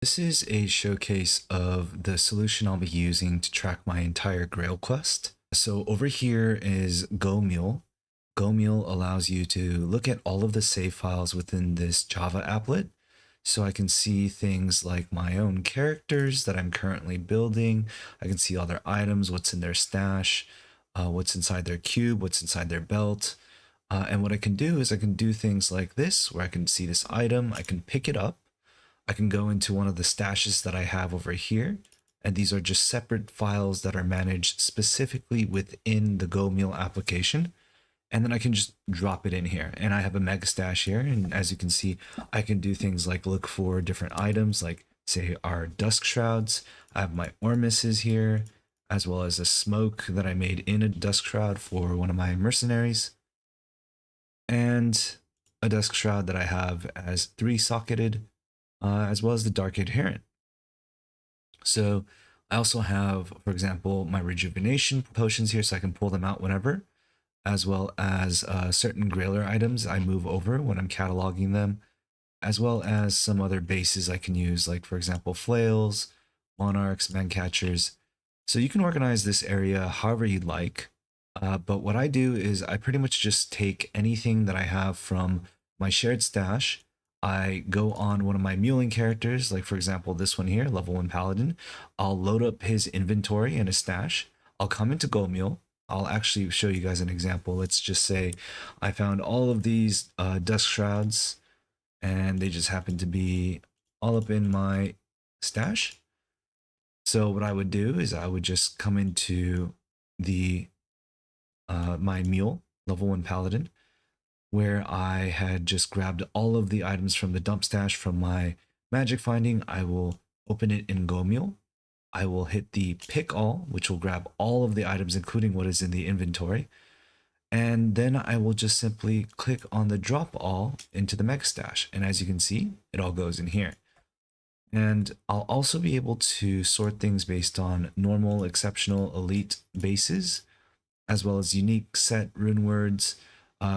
This is a showcase of the solution I'll be using to track my entire Grail quest. So over here is GoMule. GoMule allows you to look at all of the save files within this Java applet. So I can see things like my own characters that I'm currently building. I can see all their items, what's in their stash, what's inside their cube, what's inside their belt. And what I can do is I can do things like this, where I can see this item, I can pick it up. I can go into one of the stashes that I have over here, and these are just separate files that are managed specifically within the GoMule application. And then I can just drop it in here, and I have a mega stash here. And as you can see, I can do things like look for different items, like say our dusk shrouds. I have my ormises here, as well as a smoke that I made in a dusk shroud for one of my mercenaries, and a dusk shroud that I have as 3-socketed, as well as the dark adherent. So I also have, for example, my rejuvenation potions here, so I can pull them out whenever, as well as certain grailer items I move over when I'm cataloging them, as well as some other bases I can use, like for example flails, monarchs, mancatchers. So you can organize this area however you'd like, but what I do is I pretty much just take anything that I have from my shared stash. I go on one of my muling characters, like for example this one here, level 1 paladin. I'll load up his inventory and his stash. I'll come into GoMule. I'll actually show you guys an example. Let's just say I found all of these dusk shrouds, and they just happen to be all up in my stash. So what I would do is I would just come into the my mule, level 1 paladin, where I had just grabbed all of the items from the dump stash from my magic finding. I will open it in GoMule. I will hit the pick all, which will grab all of the items, including what is in the inventory. And then I will just simply click on the drop all into the mega stash. And as you can see, it all goes in here. And I'll also be able to sort things based on normal, exceptional, elite bases, as well as unique, set, rune words,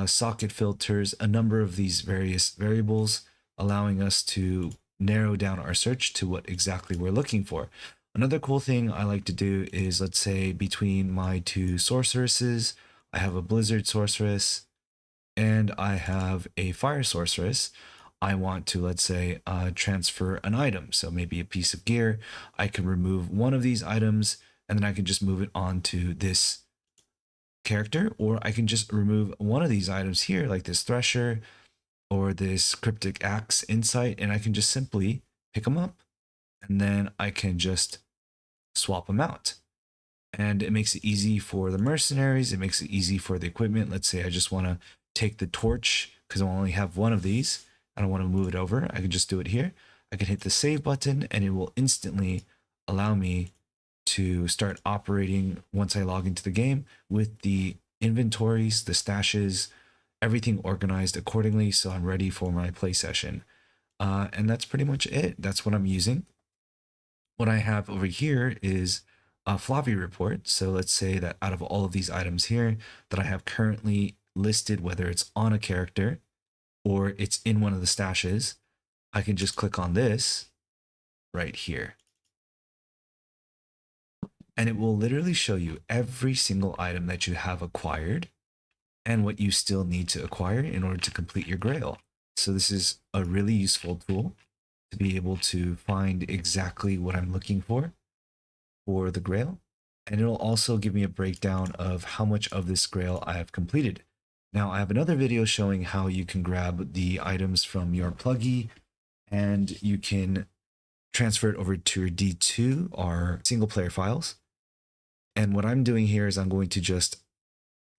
socket filters, a number of these various variables, allowing us to narrow down our search to what exactly we're looking for. Another cool thing I like to do is, let's say between my 2 sorceresses, I have a blizzard sorceress and I have a fire sorceress. I want to, let's say, transfer an item. So maybe a piece of gear. I can remove one of these items and then I can just move it on to this character, or I can just remove one of these items here, like this thresher or this cryptic axe insight, and I can just simply pick them up, and then I can just swap them out. And it makes it easy for the mercenaries, it makes it easy for the equipment. Let's say I just want to take the torch because I only have one of these. I don't want to move it over. I can just do it here. I can hit the save button and it will instantly allow me to start operating once I log into the game with the inventories, the stashes, everything organized accordingly, so I'm ready for my play session. And that's pretty much it. That's what I'm using. What I have over here is a Flavi report. So let's say that out of all of these items here that I have currently listed, whether it's on a character or it's in one of the stashes, I can just click on this right here. And it will literally show you every single item that you have acquired and what you still need to acquire in order to complete your grail. So this is a really useful tool to be able to find exactly what I'm looking for the grail. And it'll also give me a breakdown of how much of this grail I have completed. Now I have another video showing how you can grab the items from your pluggy and you can transfer it over to your D2R single player files. And what I'm doing here is I'm going to just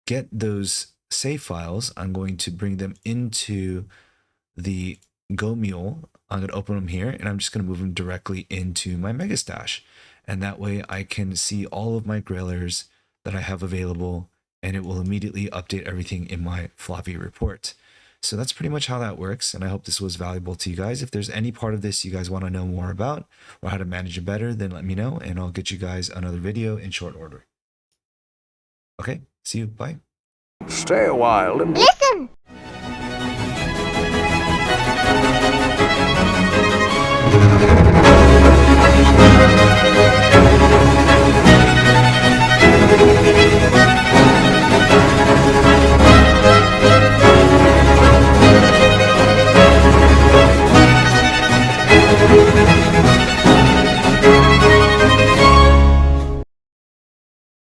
get those save files. I'm going to bring them into the GoMule. I'm going to open them here and I'm just going to move them directly into my mega stash. And that way I can see all of my grailers that I have available and it will immediately update everything in my Flavi report. So that's pretty much how that works, and I hope this was valuable to you guys. If there's any part of this you guys want to know more about or how to manage it better, then let me know and I'll get you guys another video in short order. Okay, see you, bye. Stay a while and Listen!